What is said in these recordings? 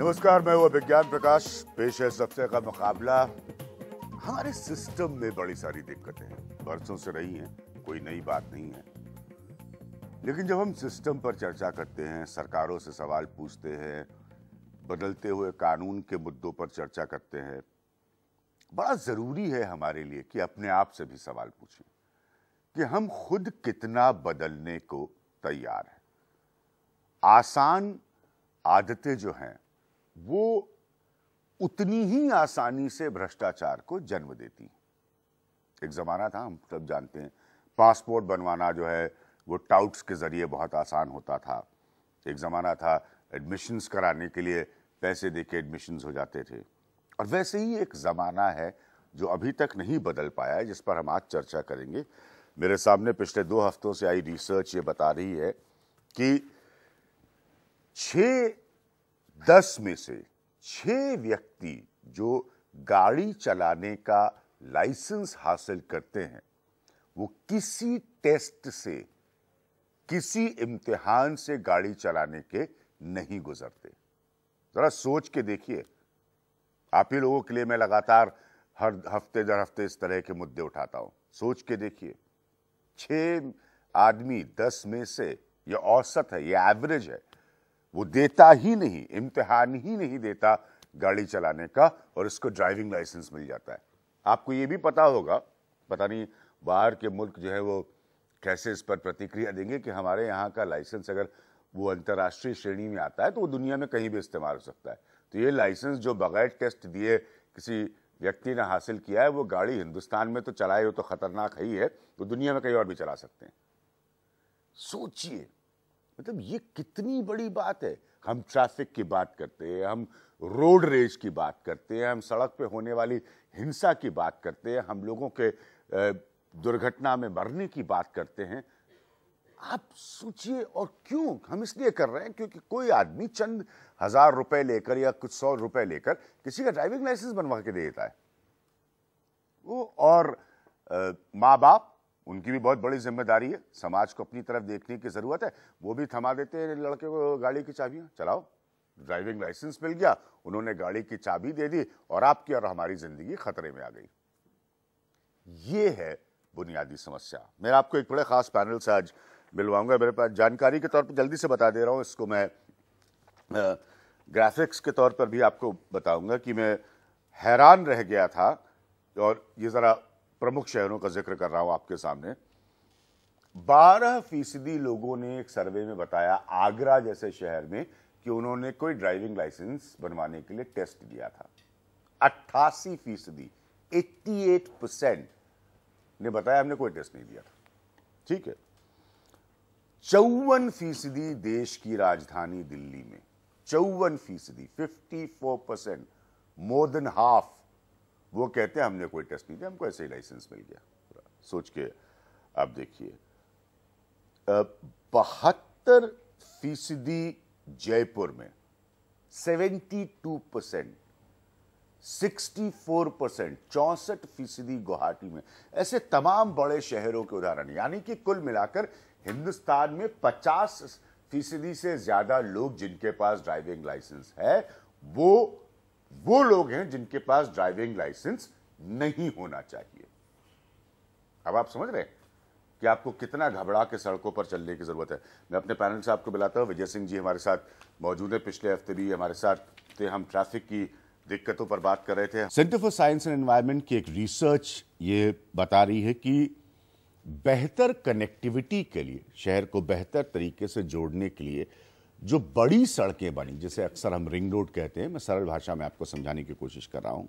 नमस्कार, मैं हूं विज्ञान प्रकाश। पेश है इस हफ्ते का मुकाबला। हमारे सिस्टम में बड़ी सारी दिक्कतें हैं, बरसों से रही हैं, कोई नई बात नहीं है। लेकिन जब हम सिस्टम पर चर्चा करते हैं, सरकारों से सवाल पूछते हैं, बदलते हुए कानून के मुद्दों पर चर्चा करते हैं, बड़ा जरूरी है हमारे लिए कि अपने आप से भी सवाल पूछें कि हम खुद कितना बदलने को तैयार हैं। आसान आदतें जो हैं वो उतनी ही आसानी से भ्रष्टाचार को जन्म देती हैं। एक जमाना था, हम सब जानते हैं, पासपोर्ट बनवाना जो है वो टाउट्स के जरिए बहुत आसान होता था। एक जमाना था एडमिशन्स कराने के लिए पैसे देके एडमिशन्स हो जाते थे। और वैसे ही एक जमाना है जो अभी तक नहीं बदल पाया है, जिस पर हम आज चर्चा करेंगे। मेरे सामने पिछले 2 हफ्तों से आई रिसर्च ये बता रही है कि 6-10 में से 6 व्यक्ति जो गाड़ी चलाने का लाइसेंस हासिल करते हैं वो किसी टेस्ट से, किसी इम्तिहान से गाड़ी चलाने के नहीं गुजरते। जरा सोच के देखिए। आप ही लोगों के लिए मैं लगातार हर हफ्ते दर हफ्ते इस तरह के मुद्दे उठाता हूं। सोच के देखिए, 6 आदमी 10 में से, यह औसत है, यह एवरेज है, वो देता ही नहीं, इम्तिहान ही नहीं देता गाड़ी चलाने का, और इसको ड्राइविंग लाइसेंस मिल जाता है। आपको ये भी पता होगा, पता नहीं बाहर के मुल्क जो है वो कैसे इस पर प्रतिक्रिया देंगे, कि हमारे यहाँ का लाइसेंस अगर वो अंतर्राष्ट्रीय श्रेणी में आता है तो वो दुनिया में कहीं भी इस्तेमाल हो सकता है। तो ये लाइसेंस जो बगैर टेस्ट दिए किसी व्यक्ति ने हासिल किया है, वो गाड़ी हिंदुस्तान में तो चलाए हो तो खतरनाक ही है, तो दुनिया में कहीं और भी चला सकते हैं। सोचिए, मतलब ये कितनी बड़ी बात है। हम ट्रैफिक की बात करते हैं, हम रोड रेज की बात करते हैं, हम सड़क पे होने वाली हिंसा की बात करते हैं, हम लोगों के दुर्घटना में मरने की बात करते हैं। आप सोचिए, और क्यों हम इसलिए कर रहे हैं क्योंकि कोई आदमी चंद 1000 रुपए लेकर या कुछ 100 रुपए लेकर किसी का ड्राइविंग लाइसेंस बनवा के दे देता है वो। और माँ बाप, उनकी भी बहुत बड़ी जिम्मेदारी है, समाज को अपनी तरफ देखने की जरूरत है। वो भी थमा देते हैं लड़के को गाड़ी की चाबियां, चलाओ, ड्राइविंग लाइसेंस मिल गया, उन्होंने गाड़ी की चाबी दे दी और आपकी और हमारी जिंदगी खतरे में आ गई। ये है बुनियादी समस्या। मैं आपको एक बड़े खास पैनल से आज मिलवाऊंगा। मेरे पास जानकारी के तौर पर जल्दी से बता दे रहा हूं, इसको मैं ग्राफिक्स के तौर पर भी आपको बताऊंगा कि मैं हैरान रह गया था। और ये जरा प्रमुख शहरों का जिक्र कर रहा हूं आपके सामने। 12% लोगों ने एक सर्वे में बताया, आगरा जैसे शहर में, कि उन्होंने कोई ड्राइविंग लाइसेंस बनवाने के लिए टेस्ट दिया था। 88%, 88% ने बताया हमने कोई टेस्ट नहीं दिया था। ठीक है। 54% देश की राजधानी दिल्ली में, 54%, 54%, मोर देन हाफ, वो कहते हैं हमने कोई टेस्ट नहीं दिया, हमको ऐसे ही लाइसेंस मिल गया। सोच के आप देखिए। 72% जयपुर में, 72%, 64%, 64% गुवाहाटी में। ऐसे तमाम बड़े शहरों के उदाहरण, यानी कि कुल मिलाकर हिंदुस्तान में 50% से ज्यादा लोग जिनके पास ड्राइविंग लाइसेंस है, वो लोग हैं जिनके पास ड्राइविंग लाइसेंस नहीं होना चाहिए। अब आप समझ रहे हैं कि आपको कितना घबरा के सड़कों पर चलने की जरूरत है। मैं अपने पैनल से आपको बुलाता हूं। विजय सिंह जी हमारे साथ मौजूद है, पिछले हफ्ते भी हमारे साथ थे। हम ट्रैफिक की दिक्कतों पर बात कर रहे थे। Centre for science and environment की एक रिसर्च ये बता रही है कि बेहतर कनेक्टिविटी के लिए, शहर को बेहतर तरीके से जोड़ने के लिए जो बड़ी सड़कें बनी, जिसे अक्सर हम रिंग रोड कहते हैं, मैं सरल भाषा में आपको समझाने की कोशिश कर रहा हूं,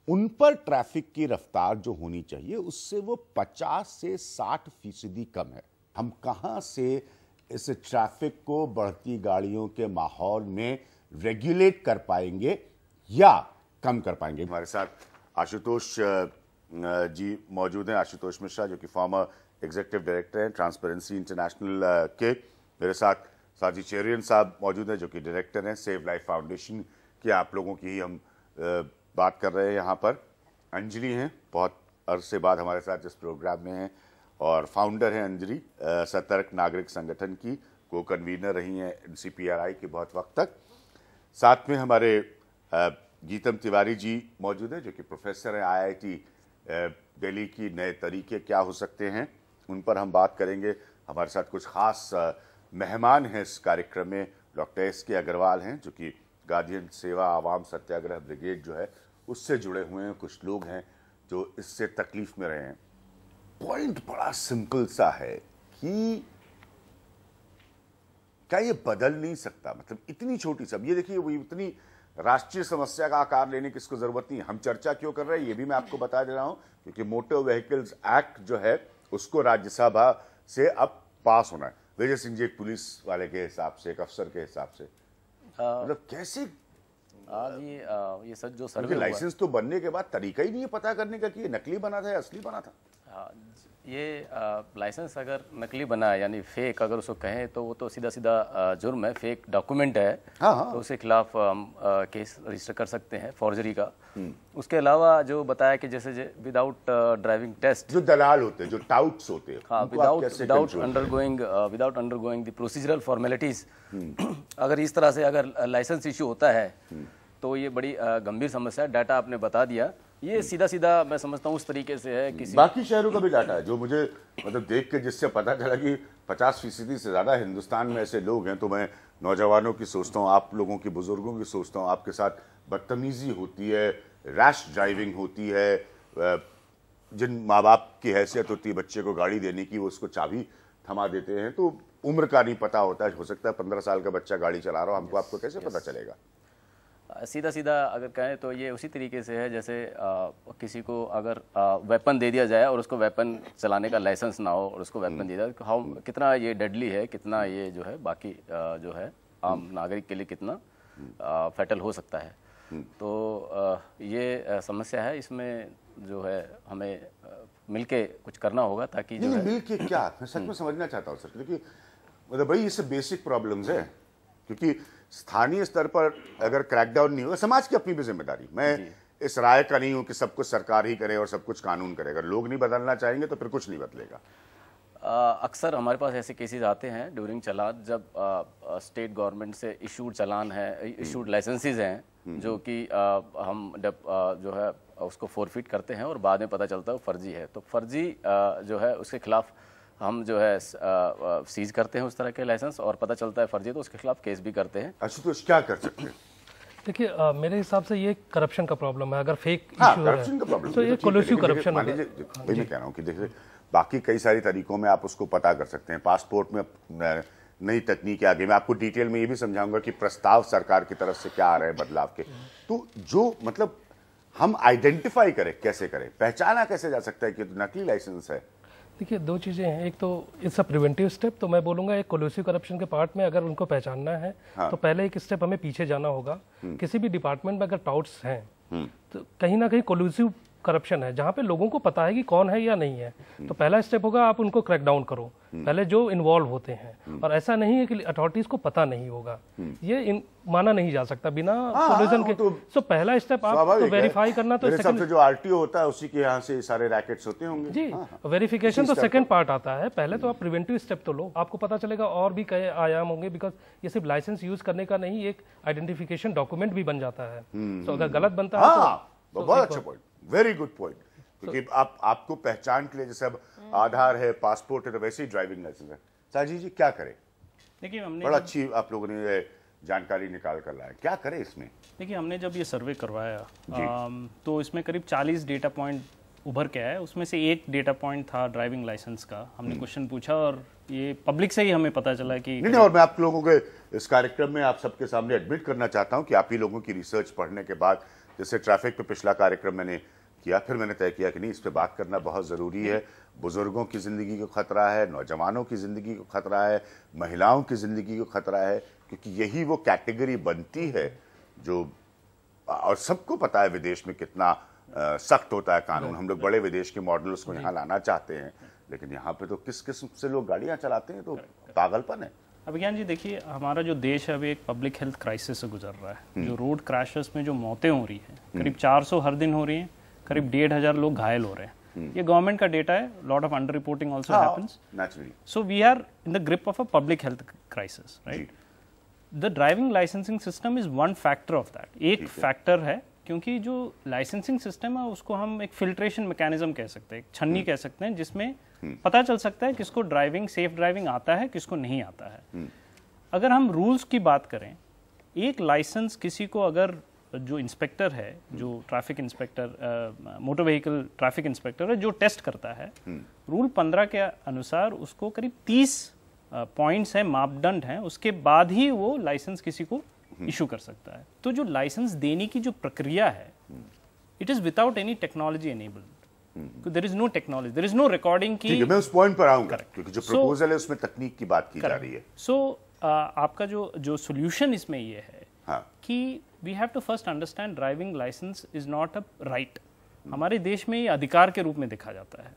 उन पर ट्रैफिक की रफ्तार जो होनी चाहिए उससे वो 50 से 60% कम है। हम कहां से इस ट्रैफिक को बढ़ती गाड़ियों के माहौल में रेगुलेट कर पाएंगे या कम कर पाएंगे? हमारे साथ आशुतोष जी मौजूद हैं, आशुतोष मिश्रा, जो कि फॉर्मर एग्जीक्यूटिव डायरेक्टर हैं ट्रांसपेरेंसी इंटरनेशनल के। मेरे साथ साजी चेरियन साहब मौजूद हैं, जो कि डायरेक्टर हैं सेव लाइफ फाउंडेशन की। आप लोगों की ही हम बात कर रहे हैं यहाँ पर। अंजलि हैं, बहुत अरसे बाद हमारे साथ इस प्रोग्राम में हैं, और फाउंडर हैं अंजलि, सतर्क नागरिक संगठन की, को कन्वीनर रही हैं NCPRI के बहुत वक्त तक। साथ में हमारे गीतम तिवारी जी मौजूद हैं, जो कि प्रोफेसर हैं IIT दिल्ली की। नए तरीके क्या हो सकते हैं, उन पर हम बात करेंगे। हमारे साथ कुछ खास मेहमान हैं इस कार्यक्रम में। डॉक्टर SK अग्रवाल हैं, जो कि गार्जियन सेवा आवाम सत्याग्रह ब्रिगेड जो है उससे जुड़े हुए हैं। कुछ लोग हैं जो इससे तकलीफ में रहे हैं। पॉइंट बड़ा सिंपल सा है कि क्या ये बदल नहीं सकता? मतलब इतनी छोटी सब, ये देखिए, वो इतनी राष्ट्रीय समस्या का आकार लेने की इसको जरूरत नहीं। हम चर्चा क्यों कर रहे हैं ये भी मैं आपको बता दे रहा हूं, क्योंकि मोटर व्हीकल्स एक्ट जो है उसको राज्यसभा से अब पास होना है। विजय सिंह जी एक पुलिस वाले के हिसाब से, एक अफसर के हिसाब से, मतलब कैसे आज ये सच जो सर्वे लाइसेंस तो बनने के बाद तरीका ही नहीं है पता करने का कि ये नकली बना था या असली बना था। ये लाइसेंस अगर नकली बना है यानी फेक अगर उसको कहें तो वो तो सीधा सीधा जुर्म है, फेक डॉक्यूमेंट है। हाँ। तो उसके खिलाफ हम केस रजिस्टर कर सकते हैं फॉर्जरी का। उसके अलावा जो बताया कि जैसे विदाउट ड्राइविंग टेस्ट जो दलाल होते हैं, जो टाउट्स होते हैं, हाँ, without undergoing the procedural formalities, अगर इस तरह से अगर लाइसेंस इशू होता है तो ये बड़ी गंभीर समस्या है। डाटा आपने बता दिया, ये सीधा सीधा मैं समझता हूँ उस तरीके से है। किसी बाकी शहरों का भी डाटा है जो मुझे मतलब देख के जिससे पता चला कि 50% से ज्यादा हिंदुस्तान में ऐसे लोग हैं। तो मैं नौजवानों की सोचता हूँ, आप लोगों की, बुजुर्गों की सोचता हूँ, आपके साथ बदतमीजी होती है, रैश ड्राइविंग होती है। जिन माँ बाप की हैसियत होती है बच्चे को गाड़ी देने की, वो उसको चाबी थमा देते हैं, तो उम्र का नहीं पता होता है। हो सकता है 15 साल का बच्चा गाड़ी चला रहा हो, हमको आपको कैसे पता चलेगा? सीधा सीधा अगर कहें तो ये उसी तरीके से है जैसे किसी को अगर वेपन दे दिया जाए और उसको वेपन चलाने का लाइसेंस ना हो और उसको वेपन दिया जाए, हाउ कितना ये डेडली है, कितना ये जो है बाकी जो है आम नागरिक के लिए कितना फैटल हो सकता है। तो ये समस्या है, इसमें जो है हमें मिलके कुछ करना होगा ताकि जो है मिलके क्या, मैं सच में समझना चाहता हूँ सर, क्योंकि मतलब भाई इससे बेसिक प्रॉब्लम्स है। क्योंकि स्थानीय स्तर पर अगर क्रैकडाउन नहीं होगा, समाज की अपनी भी जिम्मेदारी। मैं इस राय का नहीं हूं कि सब कुछ सरकार ही करे और सब कुछ कानून करे। अगर लोग नहीं बदलना चाहेंगे तो फिर कुछ नहीं बदलेगा। अक्सर हमारे पास ऐसे केसेस आते हैं ड्यूरिंग चालान, जब स्टेट गवर्नमेंट से इशूड चालान है, इशूड लाइसेंसेज हैं, जो कि हम जो है उसको फोरफिट करते हैं और बाद में पता चलता है वो फर्जी है। तो फर्जी जो है उसके खिलाफ हम जो है सीज करते हैं उस तरह के लाइसेंस, और पता चलता है फर्जी तो उसके खिलाफ केस भी करते हैं। अच्छा, तो क्या कर सकते हैं? देखिए मेरे हिसाब से ये करप्शन का प्रॉब्लम है। अगर फेक इशू है तो ये कोलुसिव करप्शन है। मैं कह रहा हूँ कि देखिए बाकी कई सारी तरीकों में आप उसको पता कर सकते हैं। पासपोर्ट में नई तकनीक आगे, मैं आपको डिटेल में ये भी समझाऊंगा कि प्रस्ताव सरकार की तरफ से क्या आ रहे हैं बदलाव के। तो जो मतलब हम आइडेंटिफाई करें, कैसे करें, पहचाना कैसे जा सकता है कि नकली लाइसेंस है? देखिए दो चीज़ें हैं, एक तो इट्स अ प्रिवेंटिव स्टेप। तो मैं बोलूँगा एक कोलुसिव करप्शन के पार्ट में अगर उनको पहचानना है तो पहले एक स्टेप हमें पीछे जाना होगा। किसी भी डिपार्टमेंट में अगर डाउट्स हैं तो कहीं ना कहीं कोलुसिव करप्शन है, जहाँ पे लोगों को पता है कि कौन है या नहीं है, तो पहला स्टेप होगा आप उनको क्रैक डाउन करो, पहले जो इन्वॉल्व होते हैं। और ऐसा नहीं है कि अथॉरिटीज को पता नहीं होगा, ये माना नहीं जा सकता बिना कोलिजन के। तो पहला स्टेप आप तो वेरीफाई करना, तो सबसे जो आरटीओ होता है उसी के यहाँ से सारे रैकेट्स होते होंगे जी। वेरिफिकेशन तो सेकंड पार्ट आता है, पहले तो आप प्रिवेंटिव स्टेप तो लो, आपको पता चलेगा और भी कई आयाम होंगे। बिकॉज ये सिर्फ लाइसेंस यूज करने का नहीं, एक आइडेंटिफिकेशन डॉक्यूमेंट भी बन जाता है। तो अगर गलत बनता है तो बहुत अच्छा पॉइंट, वेरी गुड पॉइंट। क्योंकि आपको पहचान के लिए जैसे अब आधार है, पासपोर्ट है, तो वैसे ही ड्राइविंग लाइसेंस है। साजी जी क्या करें? देखिए हमने बड़ा अच्छी आप लोगों ने जानकारी निकाल कर लाया, क्या करें इसमें? देखिए हमने जब ये सर्वे करवाया तो इसमें करीब 40 डेटा पॉइंट उभर के आए। उसमें से एक डेटा पॉइंट था ड्राइविंग लाइसेंस का। हमने क्वेश्चन पूछा और ये पब्लिक से ही हमें पता चला कि नहीं, और मैं आप लोगों के इस कार्यक्रम में आप सबके सामने एडमिट करना चाहता हूं कि आप ही लोगों की रिसर्च पढ़ने के बाद, जैसे ट्रैफिक पे पिछला कार्यक्रम मैंने किया, फिर मैंने तय किया कि नहीं, इस पे बात करना बहुत ज़रूरी है। बुजुर्गों की ज़िंदगी को खतरा है, नौजवानों की ज़िंदगी को खतरा है, महिलाओं की ज़िंदगी को खतरा है, क्योंकि यही वो कैटेगरी बनती है जो, और सबको पता है विदेश में कितना सख्त होता है कानून। हम लोग बड़े विदेश के मॉडल्स को यहाँ लाना चाहते हैं, लेकिन यहाँ पे तो किस किस्म से लोग गाड़ियाँ चलाते हैं, तो पागलपन है। अभिज्ञान जी देखिए, हमारा जो देश है अभी एक पब्लिक हेल्थ क्राइसिस से गुजर रहा है। जो रोड क्रैशेस में जो मौतें हो रही हैं, करीब 400 हर दिन हो रही हैं, करीब 1,500 लोग घायल हो रहे हैं। ये गवर्नमेंट का डेटा है। Lot of under reporting also happens, naturally. So we are in the grip of a public health crisis, right? The driving licensing system is one factor of that, एक फैक्टर है, क्योंकि जो licensing system है उसको हम एक filtration mechanism कह सकते हैं, एक छन्नी कह सकते हैं, जिसमें पता चल सकता है किसको ड्राइविंग, सेफ ड्राइविंग आता है, किसको नहीं आता है। अगर हम रूल्स की बात करें, एक लाइसेंस किसी को, अगर जो इंस्पेक्टर है, जो traffic inspector, motor vehicle traffic inspector है, जो टेस्ट करता है, रूल 15 के अनुसार उसको करीब 30 पॉइंट्स हैं, मापदंड हैं, उसके बाद ही वो लाइसेंस किसी को इशू कर सकता है। तो जो लाइसेंस देने की जो प्रक्रिया है, it is without any technology enabled, there is no technology, there is no recording की। मैं उस पॉइंट पर आऊंगा, क्योंकि जो प्रपोजल है उसमें तकनीक की बात की जा रही है। सो आपका जो सोल्यूशन इसमें ये है कि we have to first understand driving licence is not a right. हमारे देश में ये अधिकार के रूप में देखा जाता है,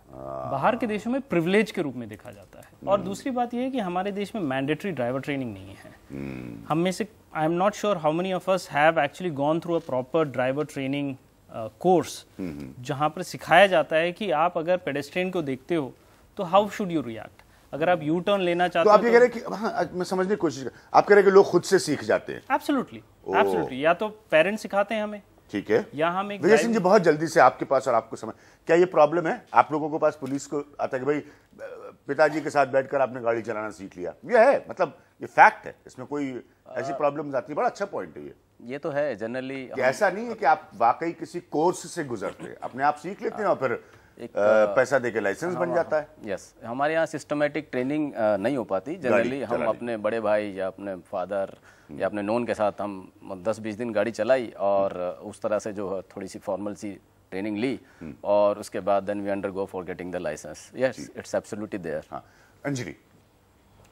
बाहर के देशों में प्रिविलेज के रूप में देखा जाता है। और दूसरी बात ये है कि हमारे देश में मैंडेटरी ड्राइवर ट्रेनिंग नहीं है। हम में से, I am not sure how many of us have actually gone through a proper driver training course, जहां पर सिखाया जाता है कि आप अगर पेडेस्ट्रियन को देखते हो तो हाउ शुड यू रिएक्ट, अगर आप यू टर्न लेना चाहते हो। तो आप ये कह रहे हैं कि, हाँ, मैं समझने की कोशिश कर, आप कह रहे हैं कि लोग खुद से सीख जाते हैं? Absolutely, absolutely. या तो पेरेंट्स सिखाते हैं हमें, ठीक है, या हम एक विजय सिंह जी बहुत जल्दी से आपके पास, और आपको समझ, क्या ये प्रॉब्लम है आप लोगों के पास? पुलिस को आता है कि भाई पिताजी के साथ बैठकर आपने गाड़ी चलाना सीख लिया, ये है, मतलब ये फैक्ट है, इसमें कोई ऐसी प्रॉब्लम आती है। बड़ा अच्छा पॉइंट है ये तो है जनरली। ऐसा नहीं है कि आप वाकई किसी कोर्स से गुजरते, अपने आप सीख लेते हैं और फिर पैसा देके लाइसेंस बन जाता है। यस, हमारे यहाँ सिस्टमेटिक ट्रेनिंग नहीं हो पाती जनरली। हम अपने बड़े भाई या अपने फादर या अपने नोन के साथ हम 10-20 दिन गाड़ी चलाई और उस तरह से जो थोड़ी सी फॉर्मल सी ट्रेनिंग ली, और उसके बाद then we undergo for getting the licence. Yes, it's absolutely there. हाँ, अंजलि,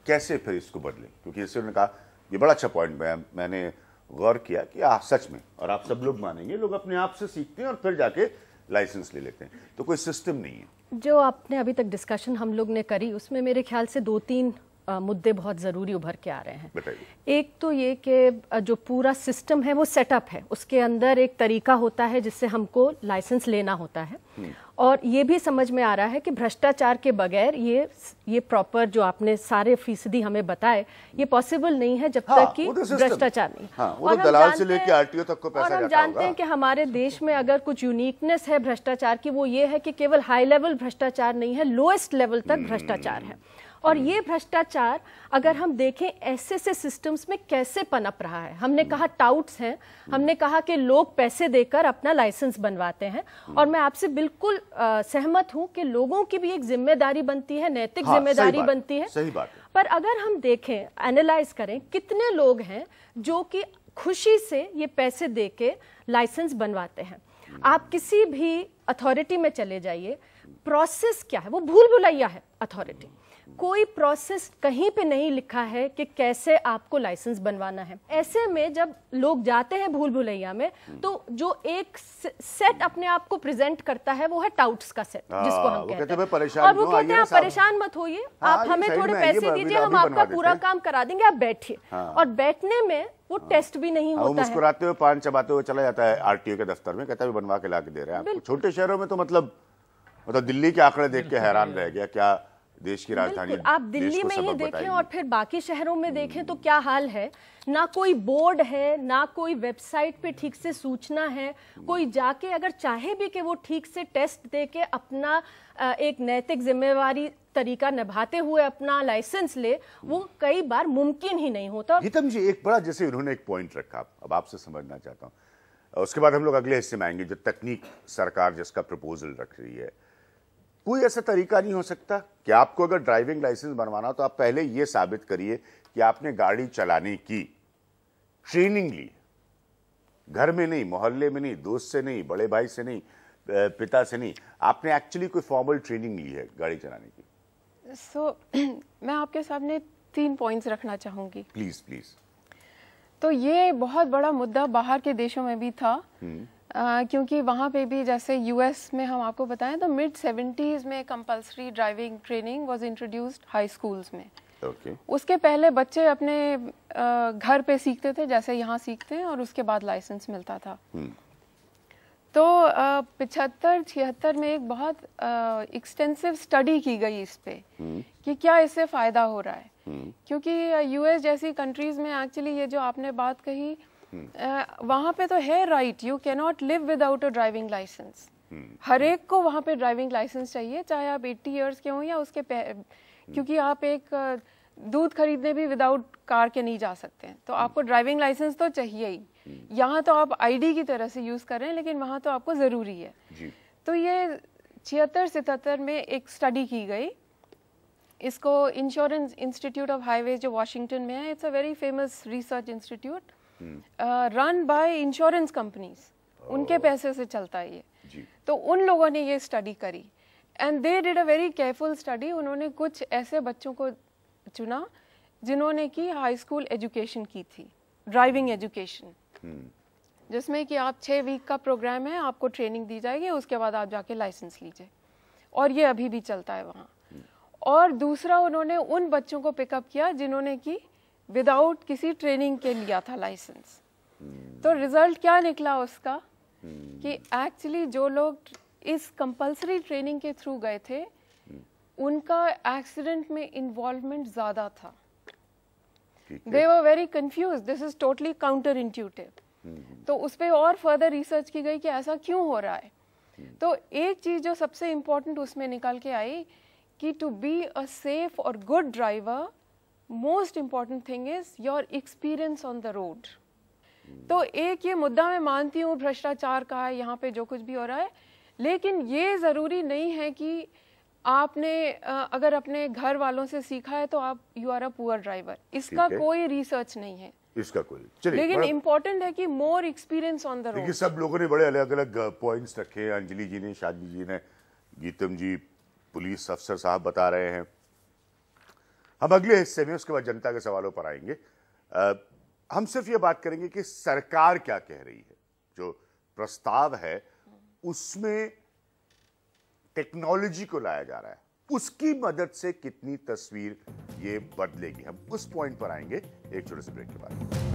कैसे फिर इसको बदलें? क्योंकि जैसे उन्होंने कहा, ये बड़ा अच्छा पॉइंट मैंने गौर किया कि सच में, और आप सब लोग मानेंगे, लोग अपने आप से सीखते हैं और फिर जाके लाइसेंस ले लेते हैं, तो कोई सिस्टम नहीं है। जो आपने अभी तक डिस्कशन हम लोग ने करी, उसमें मेरे ख्याल से 2-3 मुद्दे बहुत ज़रूरी उभर के आ रहे हैं। बताइए। एक तो ये कि जो पूरा सिस्टम है वो सेटअप है, उसके अंदर एक तरीका होता है जिससे हमको लाइसेंस लेना होता है, और ये भी समझ में आ रहा है कि भ्रष्टाचार के बगैर ये प्रॉपर जो आपने सारे फीसदी हमें बताए, ये पॉसिबल नहीं है जब तक कि भ्रष्टाचार नहीं। और दलाल से लेके आरटीओ तक को पैसा और हम जाता जानते होगा। हैं कि हमारे देश में अगर कुछ यूनिकनेस है भ्रष्टाचार की, वो ये है कि केवल हाई लेवल भ्रष्टाचार नहीं है, लोएस्ट लेवल तक भ्रष्टाचार है। और ये भ्रष्टाचार अगर हम देखें ऐसे सिस्टम्स में कैसे पनप रहा है, हमने कहा टाउट्स हैं, हमने कहा कि लोग पैसे देकर अपना लाइसेंस बनवाते हैं, और मैं आपसे बिल्कुल सहमत हूं कि लोगों की भी एक जिम्मेदारी बनती है, नैतिक जिम्मेदारी बनती है। सही बात है। पर अगर हम देखें, एनालाइज करें, कितने लोग हैं जो कि खुशी से ये पैसे देके लाइसेंस बनवाते हैं। आप किसी भी अथॉरिटी में चले जाइए, प्रोसेस क्या है, वो भूल भुलैया है अथॉरिटी। कोई प्रोसेस कहीं पे नहीं लिखा है कि कैसे आपको लाइसेंस बनवाना है। ऐसे में जब लोग जाते हैं भूल भुलैया में, तो जो एक सेट अपने आप को प्रेजेंट करता है वो है टाउट्स का सेट, जिसको हम कहते हैं। और वो कहते हैं आप परेशान मत होइए, आप हमें थोड़े पैसे दीजिए, हम आपका पूरा काम करा देंगे, आप बैठिए। और बैठने में वो टेस्ट भी नहीं होता है। मुस्कुराते हुए, पान चबाते हुए चला जाता है आरटीओ के दफ्तर में, कहता है बनवा के ला के दे रहे हैं आपको। छोटे शहरों में तो मतलब दिल्ली के आंकड़े देख के हैरान रह गया, क्या देश की राजधानी। आप दिल्ली में ये देखें और फिर बाकी शहरों में देखें तो क्या हाल है। ना कोई बोर्ड है, ना कोई वेबसाइट पे ठीक से सूचना है। कोई जाके अगर चाहे भी कि वो ठीक से टेस्ट दे के अपना एक नैतिक जिम्मेवारी तरीका निभाते हुए अपना लाइसेंस ले, वो कई बार मुमकिन ही नहीं होता। गीतम जी, एक बड़ा जैसे उन्होंने एक पॉइंट रखा, अब आपसे समझना चाहता हूँ, उसके बाद हम लोग अगले हिस्से में आएंगे, जो तकनीक सरकार जिसका प्रपोजल रख रही है। कोई ऐसा तरीका नहीं हो सकता कि आपको अगर ड्राइविंग लाइसेंस बनवाना हो तो आप पहले यह साबित करिए कि आपने गाड़ी चलाने की ट्रेनिंग ली, घर में नहीं, मोहल्ले में नहीं, दोस्त से नहीं, बड़े भाई से नहीं, पिता से नहीं, आपने एक्चुअली कोई फॉर्मल ट्रेनिंग ली है गाड़ी चलाने की। मैं आपके सामने 3 पॉइंट्स रखना चाहूंगी। Please please. तो ये बहुत बड़ा मुद्दा बाहर के देशों में भी था, क्योंकि वहाँ पे भी, जैसे यूएस में हम आपको बताएं तो मिड 70s में compulsory driving training was introduced high schools में। उसके पहले बच्चे अपने घर पे सीखते थे जैसे यहाँ सीखते हैं, और उसके बाद लाइसेंस मिलता था। तो 75-76 में एक बहुत एक्सटेंसिव स्टडी की गई इस पे कि क्या इससे फायदा हो रहा है। क्योंकि यूएस जैसी कंट्रीज में एक्चुअली ये जो आपने बात कही वहाँ पे तो है right, you can not live without a driving licence. हर एक को वहाँ पे ड्राइविंग लाइसेंस चाहिए, चाहे आप 80 इयर्स के हों या उसके क्योंकि आप एक दूध खरीदने भी विदाउट कार के नहीं जा सकते हैं, तो आपको ड्राइविंग लाइसेंस तो चाहिए ही। यहाँ तो आप आईडी की तरह से यूज़ कर रहे हैं, लेकिन वहाँ तो आपको ज़रूरी है जी। तो ये 76-77 में एक स्टडी की गई, इसको इंश्योरेंस इंस्टीट्यूट ऑफ हाईवेज जो वाशिंगटन में है, it's a very famous research institute run by insurance companies, उनके पैसे से चलता है ये जी। तो उन लोगों ने ये स्टडी करी and they did a very careful study. उन्होंने कुछ ऐसे बच्चों को चुना जिन्होंने की हाई स्कूल एजुकेशन की थी, ड्राइविंग एजुकेशन, जिसमें कि आप 6 वीक का प्रोग्राम है, आपको ट्रेनिंग दी जाएगी, उसके बाद आप जाके लाइसेंस लीजिए, और ये अभी भी चलता है वहाँ। और दूसरा उन्होंने उन बच्चों को पिकअप किया जिन्होंने कि विदाउट किसी ट्रेनिंग के लिया था लाइसेंस। तो रिजल्ट क्या निकला उसका कि एक्चुअली जो लोग इस कंपल्सरी ट्रेनिंग के थ्रू गए थे उनका एक्सीडेंट में इन्वॉल्वमेंट ज़्यादा था। They were very confuse, this is totally counterintuitive. तो उस पर और फर्दर रिसर्च की गई कि ऐसा क्यों हो रहा है। तो एक चीज़ जो सबसे इम्पोर्टेंट उसमें निकल के आई कि टू बी अ सेफ और good driver, most important thing is your experience on the road. तो एक ये मुद्दा मैं मानती हूँ भ्रष्टाचार का है यहाँ पे जो कुछ भी हो रहा है, लेकिन ये ज़रूरी नहीं है कि आपने अगर अपने घर वालों से सीखा है तो आप you are a poor driver. इसका कोई रिसर्च नहीं है, इसका कोई, चलिए, लेकिन इम्पोर्टेंट है कि more experience on the road. देखिए सब लोगों ने बड़े अलग अलग पॉइंट्स रखे हैं, अंजलि जी ने, शादी जी ने, गीतम जी, पुलिस अफसर साहब बता रहे हैं। हम अगले हिस्से में उसके बाद जनता के सवालों पर आएंगे। हम सिर्फ ये बात करेंगे कि सरकार क्या कह रही है। जो प्रस्ताव है उसमें टेक्नोलॉजी को लाया जा रहा है, उसकी मदद से कितनी तस्वीर ये बदलेगी, हम उस पॉइंट पर आएंगे एक छोटे से ब्रेक के बाद।